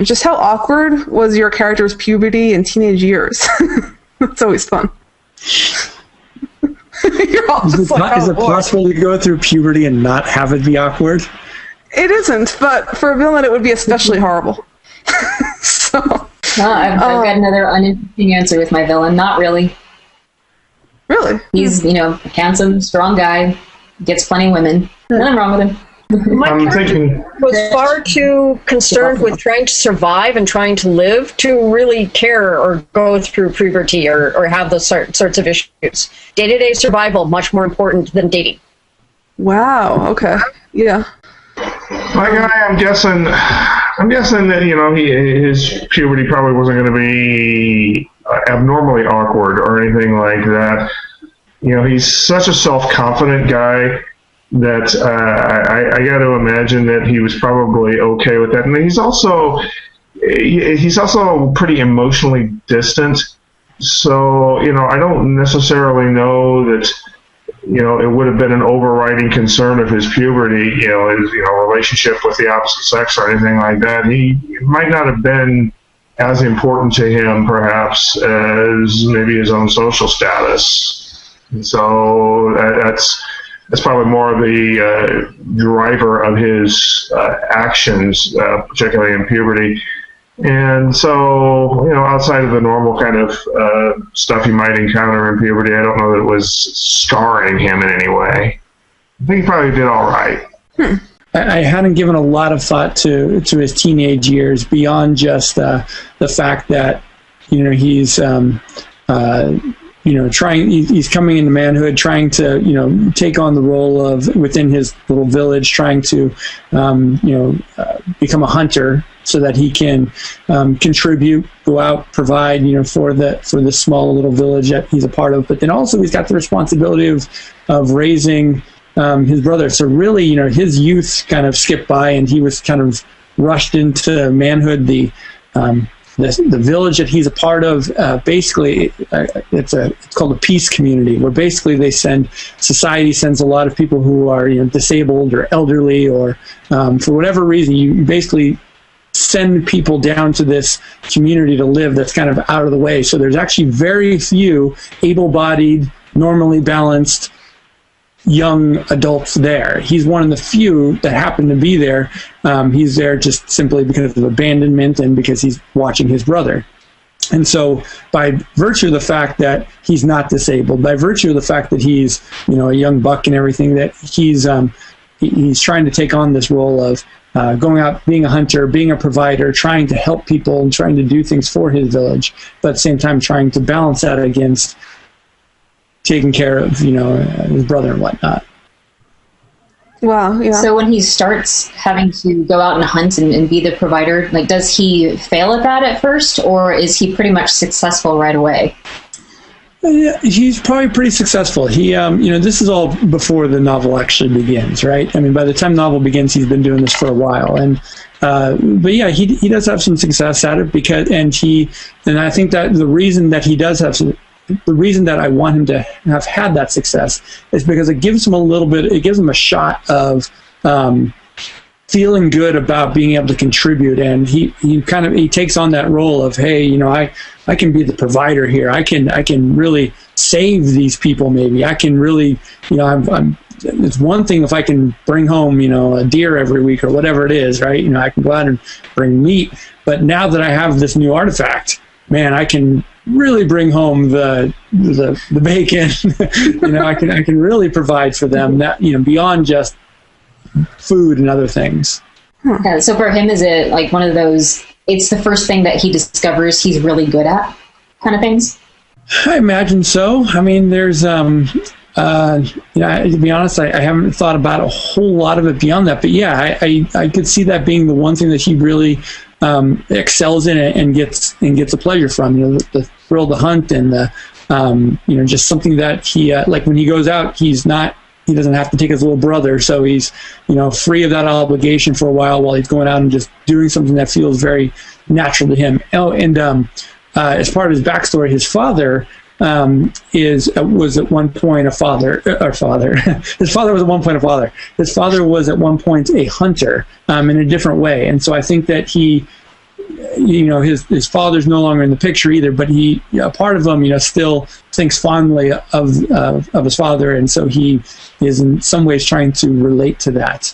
just how awkward was your character's puberty and teenage years? It's always fun. You're all just is it possible to go through puberty and not have it be awkward? It isn't, but for a villain, it would be especially horrible. So, I've got another uninteresting answer with my villain. Not really. Really? He's, handsome, strong guy, gets plenty of women. Nothing wrong with him. I'm thinking was far too concerned with trying to survive and trying to live to really care or go through puberty or have those sorts of issues. Day-to-day survival much more important than dating. Wow. Okay. Yeah. My guy, I'm guessing that his puberty probably wasn't going to be abnormally awkward or anything like that. He's such a self-confident guy that I got to imagine that he was probably okay with that. And he's also pretty emotionally distant. So, I don't necessarily know that, it would have been an overriding concern of his puberty, his relationship with the opposite sex or anything like that. It might not have been as important to him, perhaps, as maybe his own social status. And so that's probably more of the driver of his actions, particularly in puberty. And so, outside of the normal kind of stuff you might encounter in puberty, I don't know that it was scarring him in any way. I think he probably did all right. I hadn't given a lot of thought to his teenage years beyond just the fact that, he's he's coming into manhood, trying to, take on the role of within his little village, trying to, become a hunter so that he can contribute, go out, provide, for the small little village that he's a part of. But then also he's got the responsibility of raising his brother. So really, his youth kind of skipped by, and he was kind of rushed into manhood. The village that he's a part of, basically, it's called a peace community, where basically society sends a lot of people who are disabled or elderly, or for whatever reason, you basically send people down to this community to live that's kind of out of the way. So there's actually very few able-bodied, normally balanced young adults there. He's one of the few that happen to be there. He's there just simply because of abandonment and because he's watching his brother. And so by virtue of the fact that he's not disabled, by virtue of the fact that he's, a young buck and everything, that he's trying to take on this role of going out, being a hunter, being a provider, trying to help people and trying to do things for his village, but at the same time trying to balance that against taking care of, his brother and whatnot. Wow, yeah. So when he starts having to go out and hunt and be the provider, does he fail at that at first, or is he pretty much successful right away? Yeah, he's probably pretty successful. He, this is all before the novel actually begins, right? I mean, by the time the novel begins, he's been doing this for a while, and but yeah, he does have some success at it and I think that the reason that he does have the reason that I want him to have had that success is because it gives him a shot of feeling good about being able to contribute, and he takes on that role of, hey, I can be the provider here. I can really save these people. Maybe I can really, it's one thing if I can bring home, a deer every week or whatever it is, right? I can go out and bring meat, but now that I have this new artifact, man, I can really bring home the bacon. I can really provide for them, that beyond just food and other things. Yeah, so for him, is it like one of those, it's the first thing that he discovers he's really good at kind of things? I imagine so. I mean, there's to be honest, I haven't thought about a whole lot of it beyond that, but yeah, I could see that being the one thing that he really excels in it and gets a pleasure from, the thrill to hunt and the just something that he like when he goes out, he doesn't have to take his little brother, so he's free of that obligation for a while he's going out and just doing something that feels very natural to him. As part of his backstory, his father was at one point a father. His father was at one point a father. His father was at one point a hunter in a different way, and so I think that he his father's no longer in the picture either, but a part of him, still thinks fondly of his father, and so he is in some ways trying to relate to that.